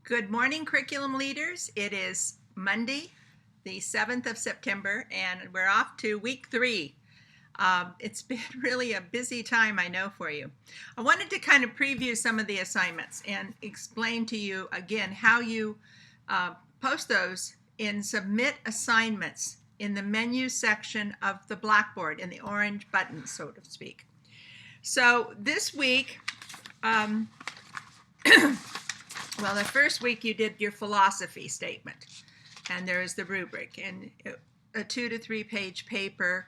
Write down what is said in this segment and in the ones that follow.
Good morning, curriculum leaders. It is Monday, the 7th of September, and we're off to week 3. It's been really a busy time, I know, for you. I wanted to kind of preview some of the assignments and explain to you again how you post those in submit assignments in the menu section of the Blackboard, in the orange button, so to speak. So this week, well, the first week you did your philosophy statement, and there is the rubric, and a 2 to 3 page paper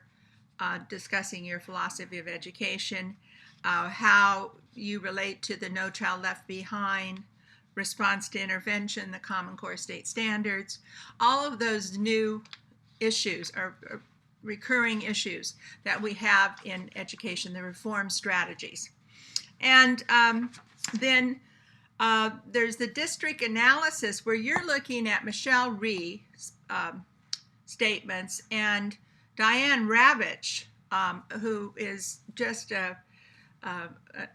discussing your philosophy of education, how you relate to the No Child Left Behind, response to intervention, the Common Core state standards. All of those new issues are recurring issues that we have in education, the reform strategies. And then there's the district analysis where you're looking at Michelle Rhee's statements and Diane Ravitch, who is just an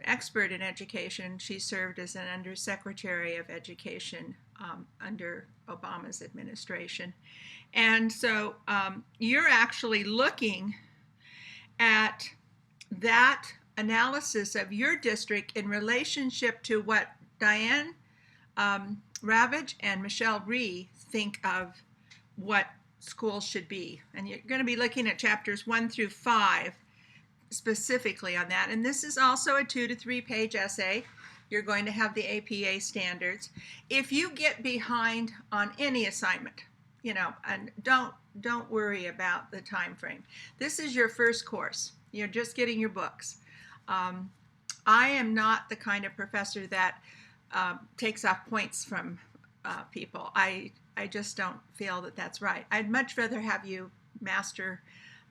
expert in education. She served as an undersecretary of education under Obama's administration. And so you're actually looking at that analysis of your district in relationship to what Diane Ravitch and Michelle Rhee think of what schools should be. And you're going to be looking at chapters 1 through 5 specifically on that. And this is also a 2 to 3 page essay. You're going to have the APA standards. If you get behind on any assignment, and don't worry about the time frame. This is your first course. You're just getting your books. I am not the kind of professor that takes off points from people. I just don't feel that that's right. I'd much rather have you master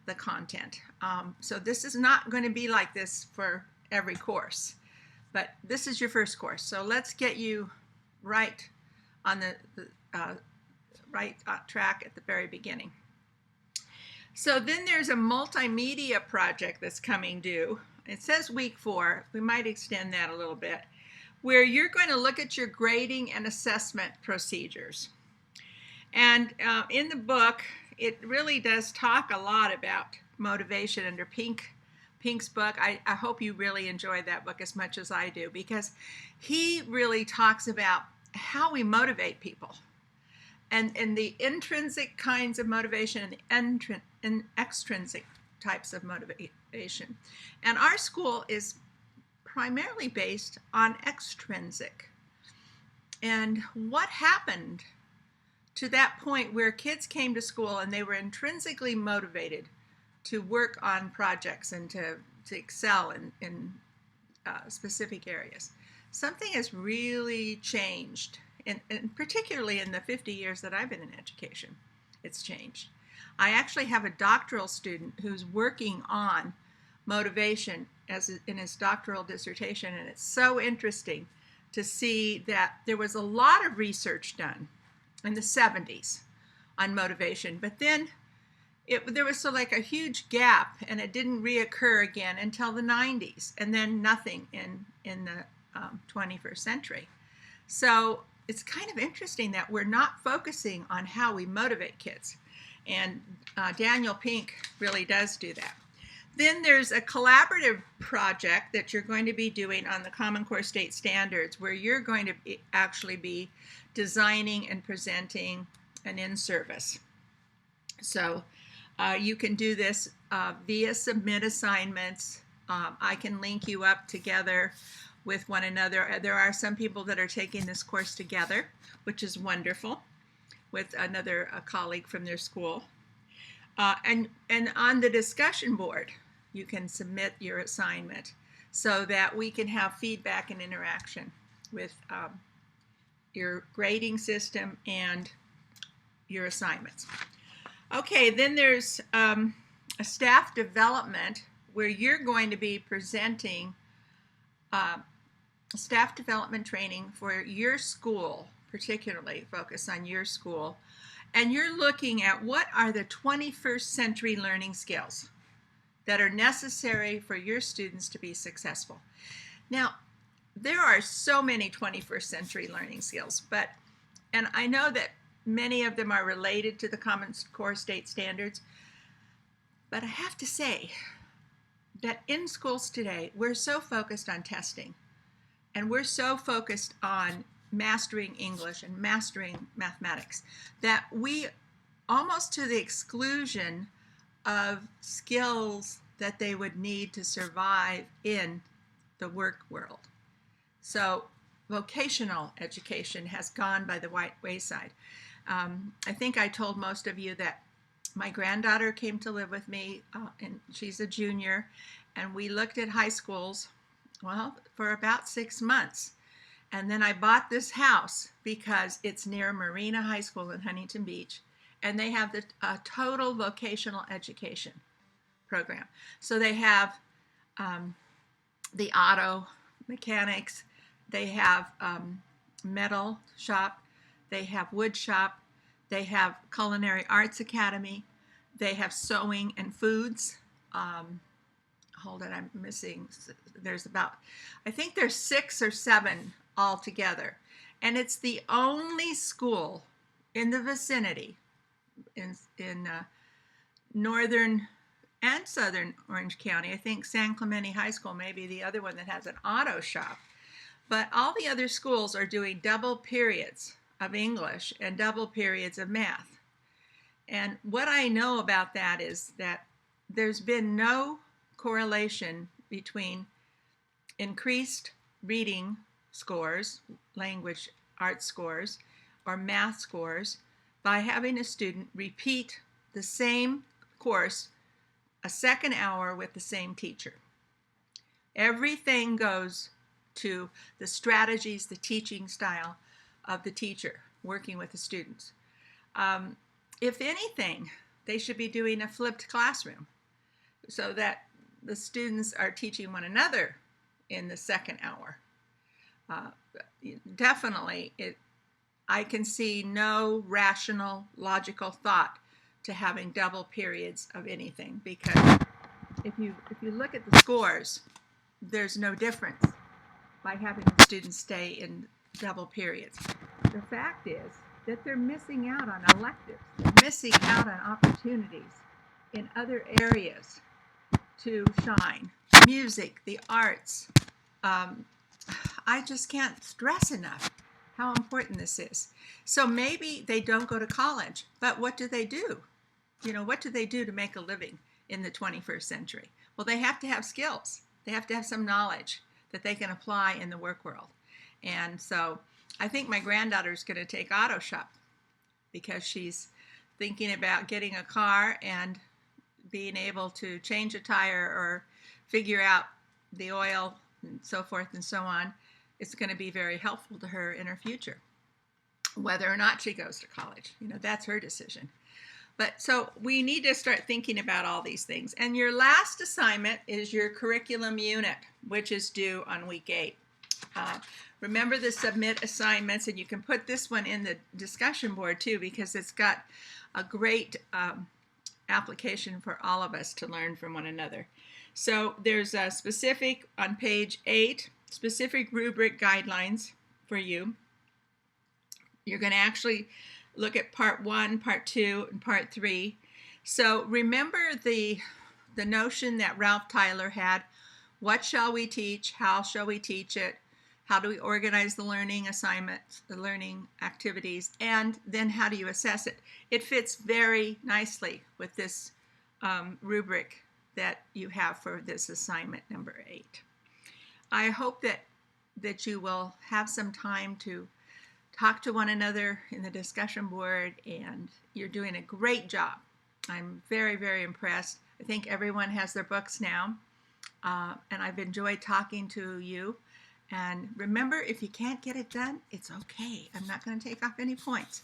the content. So this is not going to be like this for every course, but this is your first course. So let's get you right on the right track at the very beginning. So then there's a multimedia project that's coming due. It says week 4. We might extend that a little bit, where you're going to look at your grading and assessment procedures. And in the book, it really does talk a lot about motivation under Pink's book. I hope you really enjoyed that book as much as I do, because he really talks about how we motivate people and the intrinsic kinds of motivation and the extrinsic types of motivation. And our school is primarily based on extrinsic. And what happened to that point where kids came to school and they were intrinsically motivated to work on projects and to excel in specific areas? Something has really changed, and particularly in the 50 years that I've been in education, it's changed. I actually have a doctoral student who's working on motivation in his doctoral dissertation, and it's so interesting to see that there was a lot of research done in the 70s on motivation, but then there was like a huge gap, and it didn't reoccur again until the 90s, and then nothing in the 21st century. So it's kind of interesting that we're not focusing on how we motivate kids, and Daniel Pink really does do that. Then there's a collaborative project that you're going to be doing on the Common Core state standards, where you're going to actually be designing and presenting an in-service. So you can do this via submit assignments. I can link you up together with one another. There are some people that are taking this course together, which is wonderful, with another colleague from their school. And on the discussion board, you can submit your assignment so that we can have feedback and interaction with your grading system and your assignments. Okay, then there's a staff development where you're going to be presenting staff development training for your school, particularly focus on your school. And you're looking at what are the 21st century learning skills that are necessary for your students to be successful. Now, there are so many 21st century learning skills, and I know that many of them are related to the Common Core State Standards, but I have to say that in schools today, we're so focused on testing, and we're so focused on mastering English and mastering mathematics that we, almost to the exclusion of skills that they would need to survive in the work world. So vocational education has gone by the wayside. I think I told most of you that my granddaughter came to live with me, and she's a junior, and we looked at high schools, well, for about 6 months. And then I bought this house because it's near Marina High School in Huntington Beach, and they have the total vocational education program. So they have the auto mechanics, they have metal shop, they have wood shop, they have culinary arts academy, they have sewing and foods. Hold it, I'm missing. There's about, I think there's 6 or 7 altogether, and it's the only school in the vicinity in northern and southern Orange County. I think San Clemente High School may be the other one that has an auto shop. But all the other schools are doing double periods of English and double periods of math. And what I know about that is that there's been no correlation between increased reading scores, language arts scores, or math scores by having a student repeat the same course a second hour with the same teacher. Everything goes to the strategies, the teaching style of the teacher working with the students. If anything, they should be doing a flipped classroom so that the students are teaching one another in the second hour. Definitely, I can see no rational, logical thought to having double periods of anything, because if you look at the scores, there's no difference by having the students stay in double periods. The fact is that they're missing out on electives. They're missing out on opportunities in other areas to shine. Music, the arts. I just can't stress enough how important this is. So maybe they don't go to college, but what do they do? What do they do to make a living in the 21st century? Well, they have to have skills. They have to have some knowledge that they can apply in the work world. And so I think my granddaughter's going to take auto shop because she's thinking about getting a car and being able to change a tire or figure out the oil and so forth and so on. It's going to be very helpful to her in her future. Whether or not she goes to college, that's her decision. But so we need to start thinking about all these things. And your last assignment is your curriculum unit, which is due on week 8. Remember the submit assignments, and you can put this one in the discussion board too, because it's got a great application for all of us to learn from one another. So there's a specific, on page 8, specific rubric guidelines for you. You're going to actually look at part 1, part 2, and part 3. So remember the notion that Ralph Tyler had. What shall we teach? How shall we teach it? How do we organize the learning assignments, the learning activities, and then how do you assess it? It fits very nicely with this rubric that you have for this assignment number 8. I hope that you will have some time to talk to one another in the discussion board, and you're doing a great job. I'm very, very impressed. I think everyone has their books now, and I've enjoyed talking to you. And remember, if you can't get it done, it's okay. I'm not going to take off any points.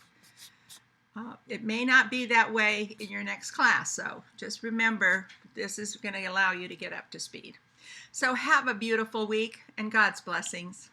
It may not be that way in your next class, so just remember, this is going to allow you to get up to speed. So have a beautiful week, and God's blessings.